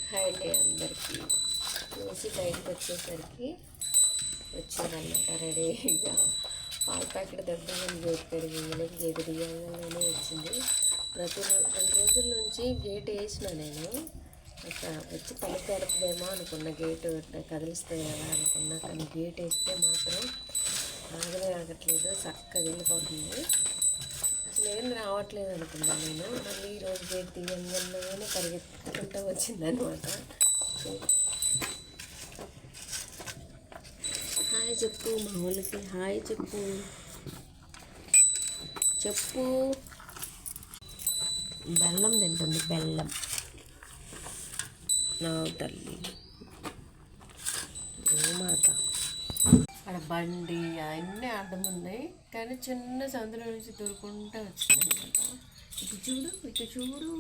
Hi అండి అందరికీ. చూసి బయటకు వచ్చేసరికి వచ్చిందన్నమాట రెడీగా. పాల ప్యాకెట్ దెబ్బని గేట్ పెరిగింది, గేట్ తీయంగానే వచ్చింది. ప్రతి 2 రోజుల నుంచి గేట్ వేసిన నేను. వచ్చి తలుపు తెరపదేమో అనుకున్న, గేటు కదిలిస్తే కదా అనుకున్నా. కానీ గేట్ వేస్తే మాత్రం ఆగలే ఆగట్లేదు, చక్కగా వెళ్ళిపోతుంది. అసలు ఏం రావట్లేదు అనుకున్నాను నేను. మళ్ళీ ఈరోజు గేట్ తీయంగానే పరిగెత్తుకుంటూ వచ్చిందనమాట. హాయ్ చెప్పు, మా వాళ్ళకి హాయ్ చెప్పు. చెప్పు. బెల్లం తింటుంది, బెల్లం. నా తల్లి మాట. అక్కడ బండి అన్నీ అడ్డం ఉన్నాయి, కానీ చిన్న సందులో నుంచి దొరుకుంటూ వచ్చింది అనమాట. ఇటు చూడు, ఇటు చూడు.